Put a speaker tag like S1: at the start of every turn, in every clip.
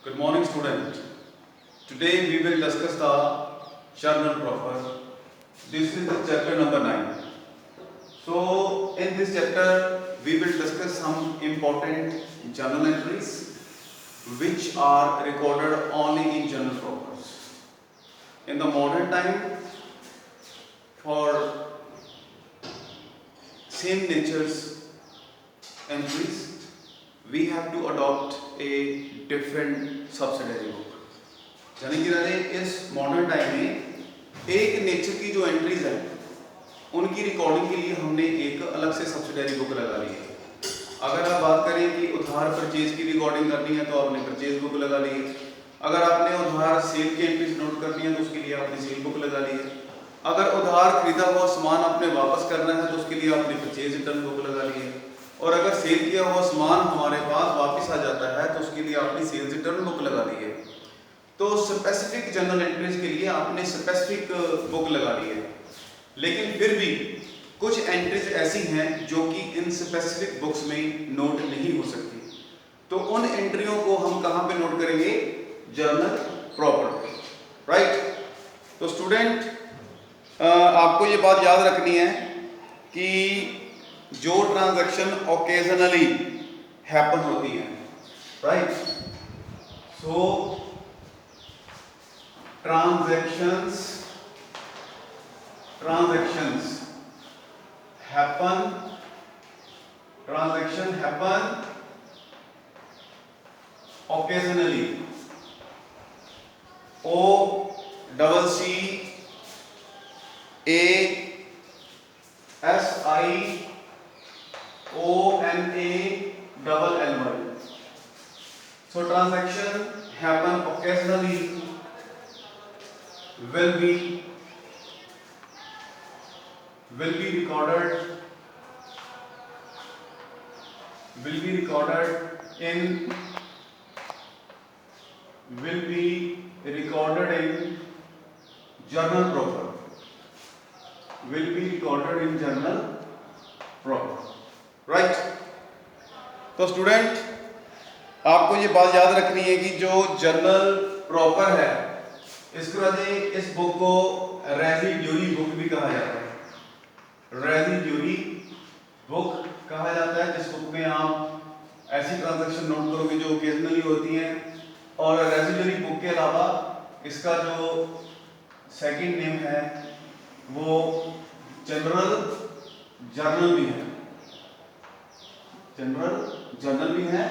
S1: Good morning, student. Today we will discuss the journal proper. This is the chapter number 9. So, in this chapter, we will discuss some important journal entries which are recorded only in journal propers. In the modern time, for same nature's entries, we have to adopt a different subsidiary book. यानी कि राजे इस modern time में एक nature की जो entries है उनकी recording के लिए हमने एक अलग से सब्सिडियरी बुक लगा ली है। अगर आप बात करें कि उधार परचेज की रिकॉर्डिंग करनी है तो आपने परचेज बुक लगा ली है। अगर आपने उधार सेल की एंट्रीज नोट करनी है तो उसके लिए आपने सेल बुक लगा ली है। अगर उधार खरीदा हुआ सामान आपने वापस करना है तो उसके लिए आपने परचेज रिटर्न बुक लगा ली है। और अगर सेल किया हुआ सामान हमारे पास वापस आ जाता है तो उसके लिए आपने सेल्स रिटर्न बुक लगा ली है। तो स्पेसिफिक जनरल एंट्रीज के लिए आपने स्पेसिफिक बुक लगा ली है। लेकिन फिर भी कुछ एंट्रीज ऐसी हैं जो कि इन स्पेसिफिक बुक्स में नोट नहीं हो सकती, तो उन एंट्रियों को हम कहाँ पे नोट करेंगे? Journal proper, right. तो स्टूडेंट आपको ये बात याद रखनी है कि जो ट्रांजैक्शन ओकेजनली हैपन होती है, right, so transactions happen occasionally. OCCASIONALLY. So transaction happen occasionally will be recorded in journal proper. Right. तो स्टूडेंट आपको ये बात याद रखनी है कि जो जर्नल प्रॉपर है इसको राजे इस बुक को रेजिड्यूरी बुक भी कहा जाता है। रेजिड्यूरी बुक कहा जाता है जिस बुक में आप ऐसी ट्रांजैक्शन नोट करोगे जो ओकेजनली होती हैं। और रेजिड्यूरी बुक के अलावा इसका जो सेकंड नेम है वो जनरल जर्नल भी है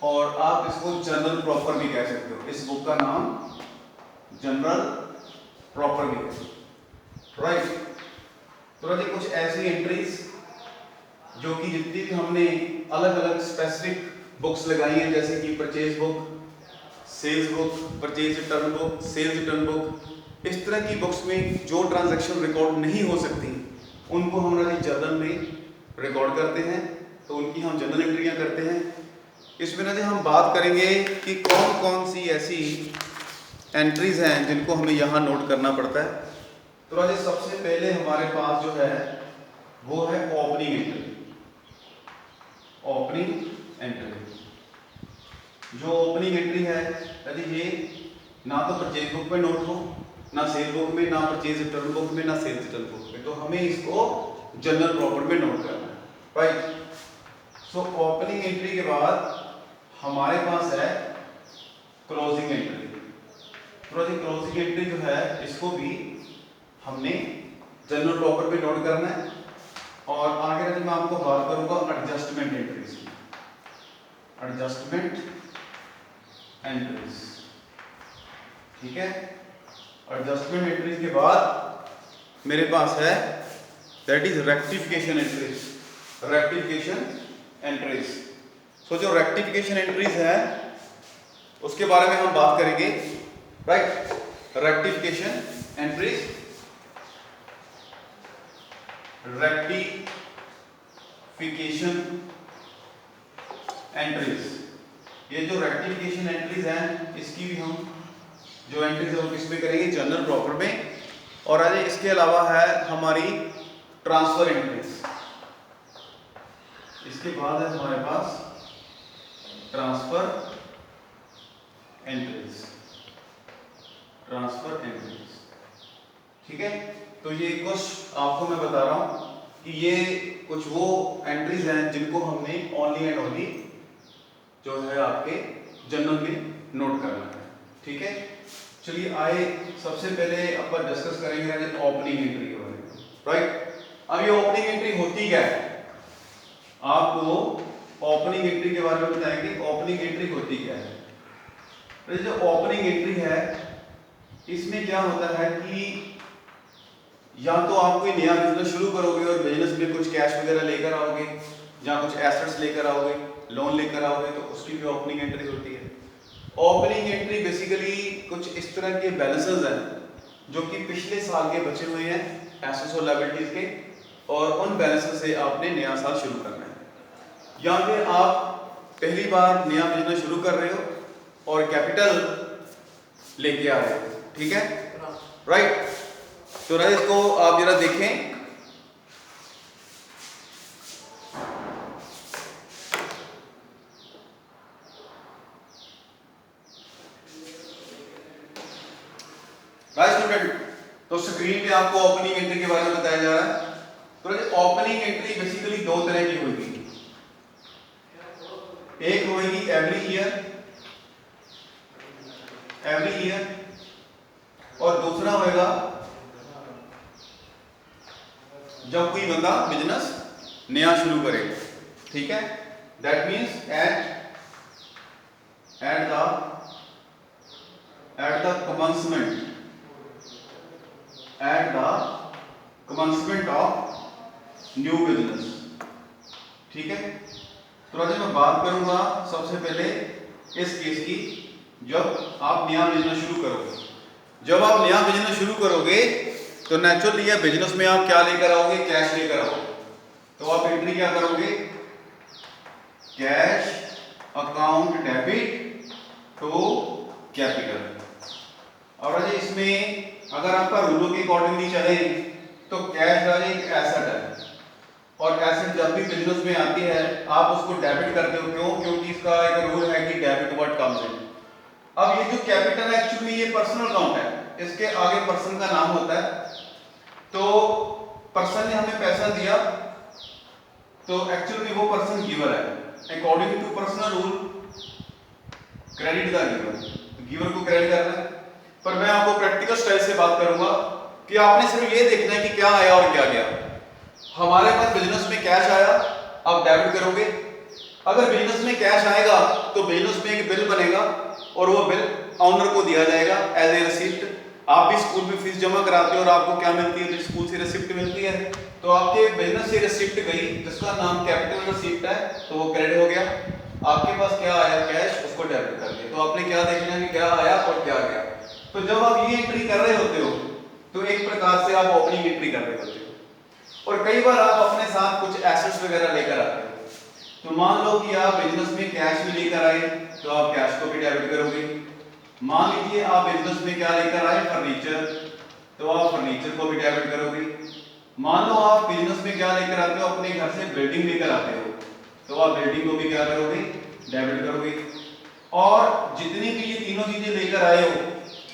S1: और आप इसको जर्नल प्रॉपर भी कह सकते हो। इस बुक का नाम जनरल प्रॉपर भी है, राइट। तो राजी कुछ ऐसी एंट्रीज जो कि जितनी भी हमने अलग अलग स्पेसिफिक बुक्स लगाई हैं जैसे कि purchase book, sales book, purchase return book, sales return book, इस तरह की बुक्स में जो ट्रांजैक्शन रिकॉर्ड नहीं हो सकती उनको हम राजी जर्नल में रिकॉर्ड करते हैं, तो उनकी हम जर्नल एंट्रियां करते हैं। इसमें राजी हम बात करेंगे कि कौन कौन सी ऐसी एंट्रीज हैं जिनको हमें यहाँ नोट करना पड़ता है। तो राजे सबसे पहले हमारे पास जो है वो है ओपनिंग एंट्री। जो ओपनिंग एंट्री है यदि ये ना तो परचेज बुक में नोट हो, ना सेल बुक में, ना परचेज रिटर्न बुक में, ना सेल्स रिटर्न बुक में, तो हमें इसको जनरल प्रॉपर में नोट करना है, राइट। सो ओपनिंग एंट्री के बाद हमारे पास है क्लोजिंग एंट्री। क्लोजिंग एंट्री जो है इसको भी हमने जनरल प्रॉपर पे नोट करना है। और आगे मैं आपको बात करूंगा एडजस्टमेंट एंट्रीज, ठीक है। एडजस्टमेंट एंट्रीज के बाद मेरे पास है दैट इज रेक्टिफिकेशन एंट्रीज। सो जो रेक्टिफिकेशन एंट्रीज है उसके बारे में हम बात करेंगे, राइट। रेक्टिफिकेशन एंट्रीज, ये जो रेक्टिफिकेशन एंट्रीज हैं इसकी भी हम जो एंट्रीज है वो किस में करेंगे? जनरल प्रॉपर में। और आज इसके अलावा है हमारी ट्रांसफर एंट्रीज। इसके बाद है हमारे पास ट्रांसफर एंट्रीज, ट्रांसफर एंट्रीज। ठीक है, तो ये कुछ आपको मैं बता रहा हूं कि ये कुछ वो एंट्रीज हैं जिनको हमने ओनली एंड ओनली जो है आपके जर्नल में नोट करना है। ठीक है, चलिए आए सबसे पहले अपन डिस्कस करेंगे ओपनिंग एंट्री के बारे में। राइट, अब ये ओपनिंग एंट्री होती क्या है, आपको ओपनिंग एंट्री के बारे में बताएंगे। ओपनिंग एंट्री होती क्या है? तो जो ओपनिंग एंट्री है इसमें क्या होता है कि या तो आप कोई नया बिजनेस शुरू करोगे और बिजनेस में कुछ कैश वगैरह लेकर आओगे या कुछ एसेट्स लेकर आओगे, लोन लेकर आओगे, तो उसकी भी ओपनिंग एंट्री होती है। ओपनिंग एंट्री बेसिकली कुछ इस तरह के बैलेंसेस हैं जो कि पिछले साल के बचे हुए हैं एसेट्स और लायबिलिटीज के, और उन बैलेंसेस से आपने नया साल शुरू करना है। या फिर आप पहली बार नया बिजनेस शुरू कर रहे हो और कैपिटल लेके आ रहे हो। ठीक है, राइट। तो राइट, इसको आप जरा देखें। राइट स्टूडेंट, तो स्क्रीन पे आपको ओपनिंग एंट्री के बारे में बताया जा रहा है। तो ओपनिंग एंट्री बेसिकली दो तरह की होगी, एक होगी एवरी ईयर और दूसरा होगा जब कोई बंदा बिजनेस नया शुरू करे। ठीक है, that means at the commencement of new business. ठीक है, तो आज मैं बात करूंगा सबसे पहले इस केस की, जब आप नया बिजनेस शुरू करोगे। जब आप नया बिजनेस शुरू करोगे तो नेचुरली है बिजनेस में आप क्या लेकर आओगे, कैश लेकर आओगे। तो आप एंट्री क्या करोगे, cash account debit to capital. और इसमें अगर आपका रूलों के अकॉर्डिंगली चले तो कैश राजे एक एसेट है, और एसेट जब भी बिजनेस में आती है आप उसको डेबिट करते हो। क्यों? क्योंकि इसका एक रूल है कि डेबिट व्हाट कम्स इन। अब ये जो कैपिटल है एक्चुअली ये पर्सनल अकाउंट है, इसके आगे पर्सन का नाम होता है। तो पर्सन ने हमें पैसा दिया तो एक्चुअली वो पर्सन गिवर है। According to personal rule credit the giver, giver को क्रेडिट करना है। पर मैं आपको प्रैक्टिकल स्टाइल से बात करूंगा कि आपने सिर्फ ये देखना है कि क्या आया और क्या गया। हमारे पास बिजनेस में कैश आया, आप डेबिट करोगे। अगर बिजनेस में कैश आएगा तो बिजनेस में एक बिल बनेगा और वो बिल ऑनर को दिया जाएगा एज ए रिसिप्ट। आप भी स्कूल में फीस जमा कराते हो और आपको क्या मिलती है, स्कूल से रिसिप्ट मिलती है। तो आपके बिजनेस से रिसिप्ट गई जिसका नाम कैपिटल रिसिप्ट है, तो वो क्रेडिट हो गया। आपके पास क्या आया, कैश, उसको डेबिट कर दिया। तो आपने क्या देखना है कि क्या आया और क्या गया। तो जब आप ये एंट्री कर रहे होते हो तो एक प्रकार से आप ओपनिंग एंट्री कर रहे होते हो। और कई बार आप अपने साथ कुछ एसेट्स वगैरह लेकर आते हो। तो मान लो कि आप बिजनेस में कैश भी लेकर आए तो आप कैश को भी डेबिट करोगे। मान लीजिए आप बिजनेस में क्या लेकर आए, फर्नीचर, तो आप फर्नीचर को भी डेबिट करोगे। मान लो आप बिजनेस में क्या लेकर आते हो, अपने घर से बिल्डिंग लेकर आते हो, तो आप बिल्डिंग को भी क्या करोगे, डेबिट करोगे। और जितनी भी ये तीनों चीजें लेकर आए हो,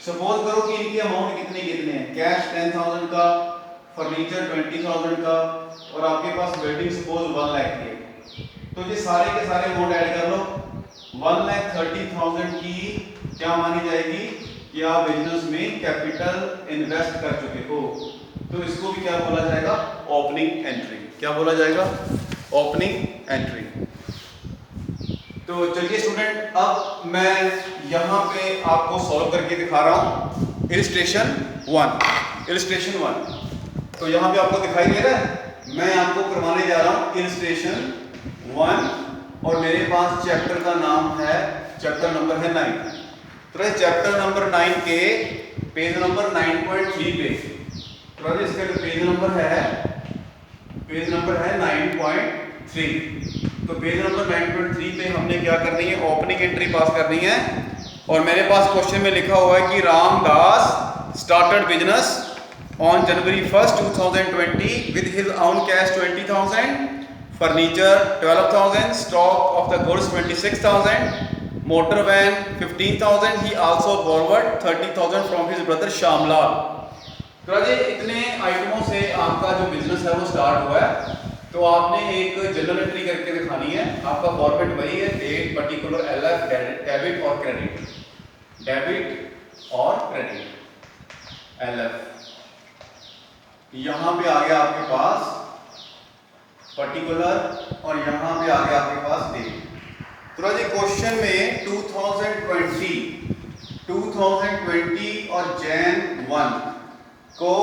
S1: सपोज करो कि इनकी अमाउंट कितने हैं, कैश 10,000 का, फर्नीचर 20,000 का, और आपके पास बिल्डिंग सपोज 1 लाख की है। तो ये सारे के सारे अमाउंट ऐड कर लो, 1,30,000 की क्या मानी जाएगी कि आप बिजनेस में कैपिटल इन्वेस्ट कर चुके हो। तो इसको भी क्या बोला जाएगा, ओपनिंग एंट्री। क्या बोला जाएगा, ओपनिंग एंट्री। तो चलिए स्टूडेंट, अब मैं यहाँ पे आपको सॉल्व करके दिखा रहा हूँ इलस्ट्रेशन 1। तो यहाँ पे आपको दिखाई दे रहा है, मैं आपको करवाने जा रहा हूँ इलस्ट्रेशन 1, और मेरे पास चैप्टर का नाम है, चैप्टर नंबर है 9। तो चैप्टर नंबर 9 के पेज नंबर 9.3 पे, तो इसका जो पेज नंबर है 9.3। तो पेज नंबर 9.3 पे हमने क्या करनी है, ओपनिंग एंट्री पास करनी है। और मेरे पास क्वेश्चन में लिखा हुआ है कि Ramdas started business on January 1st 2020 with his own cash 20,000, furniture 12,000, stock of the goods 26,000, motor van 15,000, he also borrowed 30,000 from his brother Shyamlal. तो राजे इतने आइटमों से आपका जो बिजनेस है वो स्टार्ट हुआ है, तो आपने एक जनरल एंट्री करके दिखानी है। आपका फॉर्मेट वही है, डेट, पर्टिकुलर, एलएफ, डेबिट और क्रेडिट, डेबिट और क्रेडिट, एलएफ। यहां पे आ गया आपके पास पर्टिकुलर और यहां पे आ गया आपके पास डेट। तो राजे क्वेश्चन में 2020 और Jan 1 को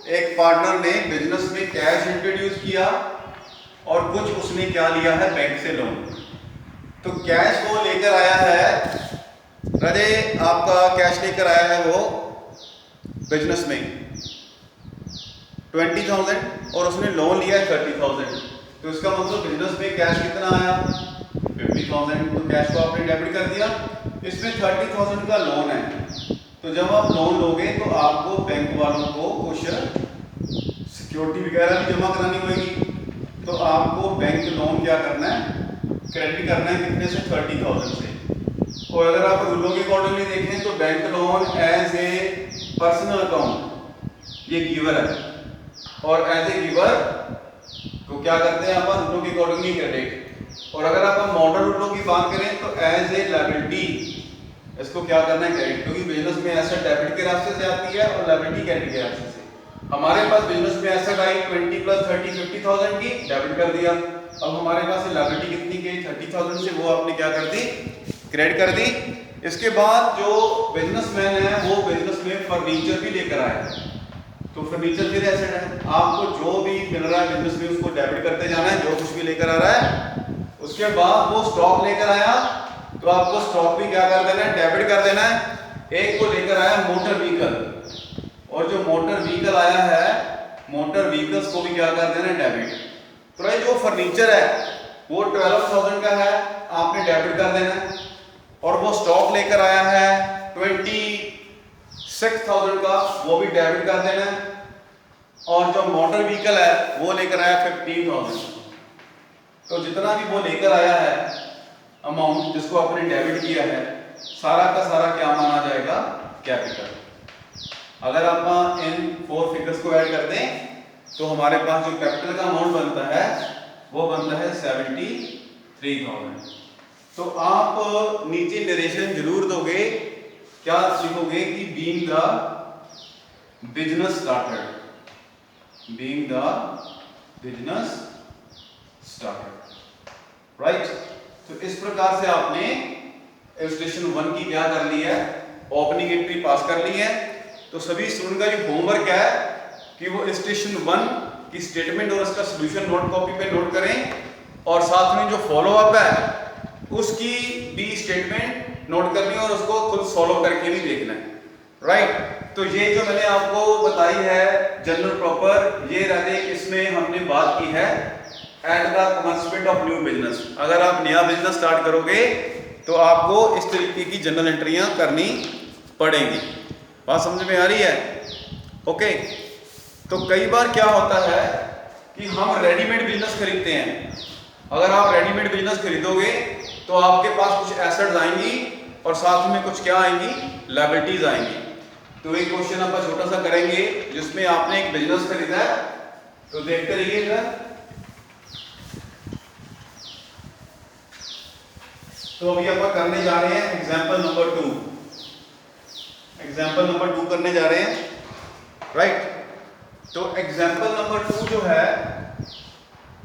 S1: एक पार्टनर ने बिजनेस में कैश इंट्रोड्यूस किया और कुछ उसने क्या लिया है, बैंक से लोन। तो कैश वो लेकर आया है राजे, आपका कैश लेकर आया है वो बिजनेस में 20,000 और उसने लोन लिया है 30,000। तो इसका मतलब बिजनेस में कैश कितना आया, 50,000। तो कैश को आपने डेबिट कर दिया, इसमें 30,000 का लोन है। तो जब आप लोन लोगे तो आपको बैंक वालों को कुछ सिक्योरिटी वगैरह भी जमा करानी होगी। तो आपको बैंक लोन क्या करना है, क्रेडिट करना है, कितने से, 30,000 से। और अगर आप रूलों के अकॉर्डिंगली देखें तो bank loan as a personal account ये गिवर है, और एज ए गिवर तो क्या करते हैं आप रूलों के अकॉर्डिंगली क्रेडिट। और अगर आप मॉडल रूलों की बात करें तो एज ए लायबिलिटी इसको क्या करना है, क्रेडिट, क्योंकि बिजनेस में एसेट डेबिट के रास्ते से आती है और लायबिलिटी क्रेडिट के रास्ते से। हमारे पास बिजनेस में एसेट आई 20 + 30 50,000 की, डेबिट कर दिया। अब हमारे पास लायबिलिटी कितनी गई, 30,000 से, वो आपने क्या कर दी, क्रेडिट कर दी। इसके बाद जो बिजनेसमैन है वो बिजनेस में फर्नीचर भी लेकर आया, तो फर्नीचर फिर एसेट है। आपको जो भी मिल रहा है बिजनेस में उसको डेबिट करते जाना है, जो कुछ भी लेकर आ रहा है। उसके बाद वो स्टॉक लेकर आया, तो आपको स्टॉक भी क्या कर देना है, डेबिट कर देना है। एक को लेकर आया मोटर व्हीकल, और जो मोटर व्हीकल आया है, मोटर व्हीकल्स को भी क्या कर देना है, डेबिट। तो ये जो फर्नीचर है वो 12,000 का है, आपने डेबिट कर देना है। और वो स्टॉक लेकर आया है 26,000 का, वो भी डेबिट कर देना है। और जो मोटर व्हीकल है वो लेकर आया 15,000। तो जितना भी वो लेकर आया है अमाउंट जिसको आपने डेबिट किया है, सारा का सारा क्या माना जाएगा, कैपिटल। अगर आप इन 4 फिगर्स को ऐड कर दें तो हमारे पास जो कैपिटल का अमाउंट बनता है वो बनता है 73,000। तो आप नीचे नरेशन जरूर दोगे, क्या लिखोगे कि being the business started, being the business started, right. तो इस प्रकार से आपने इलस्ट्रेशन 1 की क्या कर ली है, ओपनिंग एंट्री पास कर ली है। तो सभी स्टूडेंट का जो होमवर्क है कि वो इलस्ट्रेशन 1 की स्टेटमेंट और उसका सॉल्यूशन नोट कॉपी पे नोट करें, और साथ में जो फॉलो अप है उसकी भी स्टेटमेंट नोट करनी है और उसको खुद सॉल्व करके भी देखना है, राइट। तो ये जो मैंने आपको बताई है जनरल प्रॉपर, ये रहते, इसमें हमने बात की है at the commencement of new business. अगर आप नया बिजनेस स्टार्ट करोगे तो आपको इस तरीके की जनरल एंट्रियां करनी पड़ेंगी। बात समझ में आ रही है, ओके। तो कई बार क्या होता है कि हम रेडीमेड बिजनेस खरीदते हैं। अगर आप रेडीमेड बिजनेस खरीदोगे तो आपके पास कुछ एसेट्स आएंगी और साथ में कुछ क्या आएंगी, लायबिलिटीज आएंगी। तो एक क्वेश्चन आप छोटा सा करेंगे जिसमें आपने एक बिजनेस खरीदा है, तो देखते रहिए इधर। तो अभी आप करने जा रहे हैं एग्जाम्पल नंबर 2, एग्जाम्पल नंबर 2 करने जा रहे हैं, राइट। तो एग्जाम्पल नंबर 2 जो है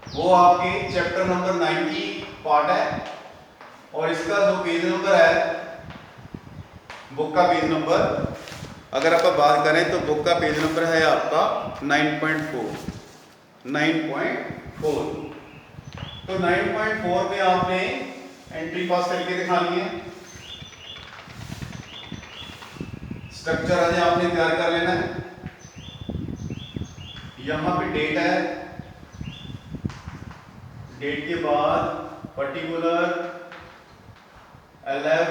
S1: वो आपके चैप्टर नंबर 9 की पार्ट है, और इसका जो पेज नंबर है, बुक का पेज नंबर, अगर आप बात करें तो बुक का पेज नंबर है आपका 9.4। तो 9.4 में आपने एंट्री पास करके दिखानी है। स्ट्रक्चर आज आपने तैयार कर लेना है। यहां पे डेट है, डेट के बाद पर्टिकुलर, एलएफ,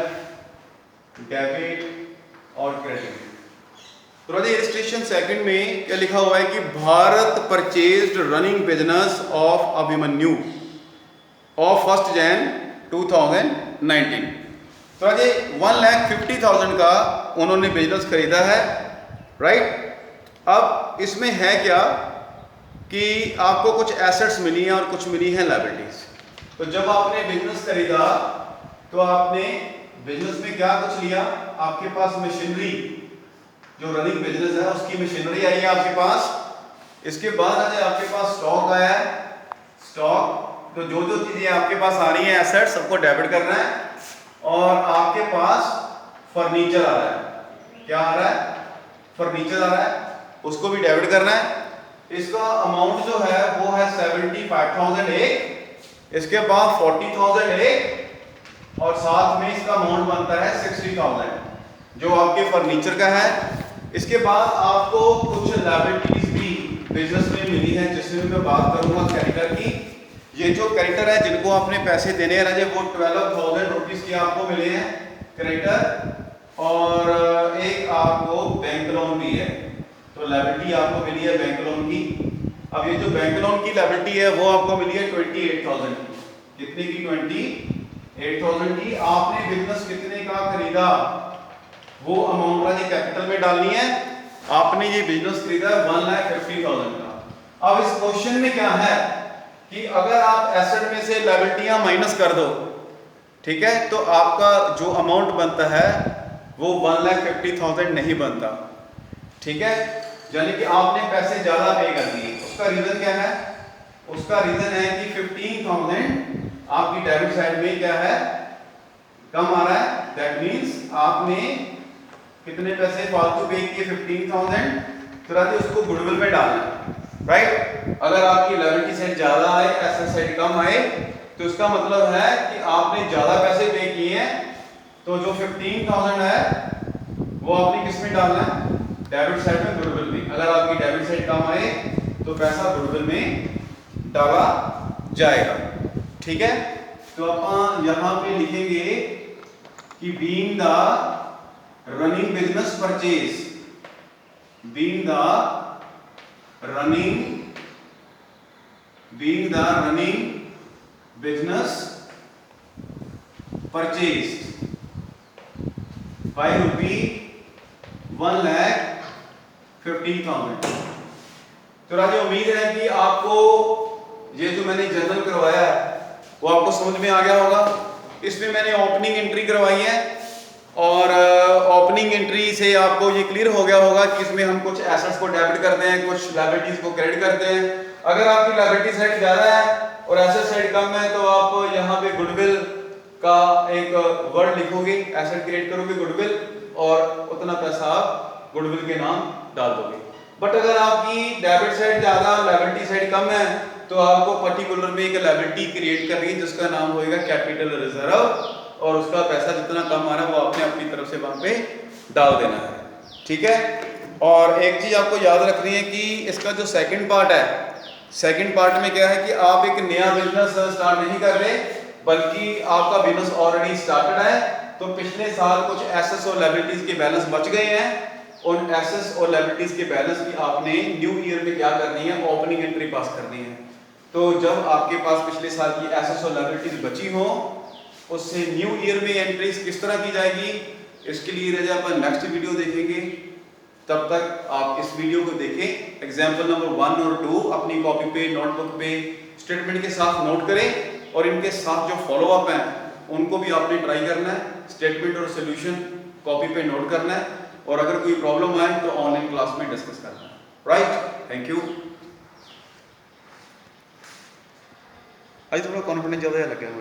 S1: डेबिट और क्रेडिट। तो इलस्ट्रेशन सेकंड में क्या लिखा हुआ है कि Bharat purchased running business of Abhimanyu of 1 Jan 2019। तो आज 1,50,000 का उन्होंने बिजनेस खरीदा है, राइट। अब इसमें है क्या कि आपको कुछ एसेट्स मिली हैं और कुछ मिली हैं लायबिलिटीज। तो जब आपने बिजनेस खरीदा तो आपने बिजनेस में क्या कुछ लिया, आपके पास मशीनरी, जो रनिंग बिजनेस है उसकी मशीनरी आई है आपके पास। इसके बाद आज आपके पास स्टॉक आया है, स्टॉक। तो जो जो चीजें आपके पास आ रही हैं एसेट, सबको डेबिट करना है। और आपके पास फर्नीचर आ रहा है, क्या आ रहा है, फर्नीचर आ रहा है, उसको भी डेबिट करना है। इसका अमाउंट जो है वो है 75,000 एक, इसके बाद 40,000 एक, और साथ में इसका अमाउंट बनता है 60,000 जो आपके फर्नीचर का है। इसके बाद आपको कुछ लायबिलिटीज भी बिजनेस में मिली है, जिसमें मैं बात करूंगा कैरेक्टर की। ये जो कैरेक्टर है जिनको आपने पैसे देने हैं राजे, वो 12,000 रुपीज के आपको मिले हैं कैरेक्टर, और एक आपको बैंक लोन भी है। तो लायबिलिटी आपको मिली है बैंक लोन की। अब ये जो बैंक लोन की लायबिलिटी है वो आपको मिली है 28,000 की। कितने की? 28,000 की। आपने बिजनेस कितने का खरीदा वो अमाउंट राजे कैपिटल में डालनी है। आपने ये बिजनेस खरीदा 1,50,000 का। अब इस क्वेश्चन में क्या है कि अगर आप एसेट में से लायबिलिटियां माइनस कर दो, ठीक है, तो आपका जो अमाउंट बनता है वो 1,50,000 नहीं बनता, ठीक है। यानी कि आपने पैसे ज्यादा पे कर दिए। उसका रीजन क्या है? उसका रीजन है कि 15,000 आपकी डेबिट साइड में क्या है, कम आ रहा है। दैट मींस आपने कितने पैसे फालतू पे किए? 15,000। तो राजी उसको गुडविल में डालना है, राइट। अगर आपकी लायबिलिटी साइड ज्यादा आए, एसेट साइड कम आए, तो इसका मतलब है कि आपने ज्यादा पैसे पे किए हैं। तो जो 15,000 है वो आपने किस में डालना है? डेबिट साइड में, गुडविल में। अगर आपकी डेबिट साइड कम आए तो पैसा गुडविल में डाला जाएगा, ठीक है। तो आप यहां पे लिखेंगे कि being the running business purchase, being the running business purchased by rupee 1,50,000। तो राजे उम्मीद है कि आपको ये जो मैंने जर्नल करवाया है वो आपको समझ में आ गया होगा। इसमें मैंने ओपनिंग एंट्री करवाई है, और ओपनिंग एंट्री से आपको ये क्लियर हो गया होगा कि इसमें हम कुछ एसेट्स को डेबिट करते हैं, कुछ लायबिलिटीज को क्रेडिट करते हैं। अगर आपकी लायबिलिटी साइड ज्यादा है और एसेट साइड कम है तो आप यहाँ पे गुडविल का एक वर्ड लिखोगे, एसेट क्रिएट करोगे गुडविल, और उतना पैसा आप गुडविल के नाम डाल दोगे। बट अगर आपकी डेबिट साइड ज्यादा, लायबिलिटी साइड कम है, तो आपको पर्टिकुलर में एक लायबिलिटी क्रिएट करनी है जिसका नाम होगा कैपिटल रिजर्व, और उसका पैसा जितना कम आ रहा है वो आपने अपनी तरफ से वहां पे डाल देना है, ठीक है। और एक चीज आपको याद रखनी है कि इसका जो सेकंड पार्ट है, सेकंड पार्ट में क्या है कि आप एक नया बिजनेस स्टार्ट नहीं कर रहे, बल्कि आपका बिजनेस ऑलरेडी स्टार्टेड है। तो पिछले साल कुछ एसेट्स और लायबिलिटीज के बैलेंस बच गए हैं, उन एसेट्स और लायबिलिटीज के बैलेंस की आपने न्यू ईयर में क्या करनी है? ओपनिंग एंट्री पास करनी है। तो जब आपके पास पिछले साल की एसेट्स और लायबिलिटीज बची हो, उससे न्यू ईयर में एंट्रीज किस तरह की जाएगी, इसके लिए रजा अपन नेक्स्ट वीडियो देखेंगे। तब तक आप इस वीडियो को देखें, एग्जाम्पल नंबर 1 और 2 अपनी कॉपी पे, नोटबुक पे स्टेटमेंट के साथ नोट करें, और इनके साथ जो फॉलो अप हैं उनको भी आपने ट्राई करना है। स्टेटमेंट और सोल्यूशन कॉपी पे नोट करना है, और अगर कोई प्रॉब्लम आए तो ऑनलाइन क्लास में डिस्कस करना है, राइट। Thank you. आज थोड़ा कॉन्फिडेंस ज्यादा लगा है।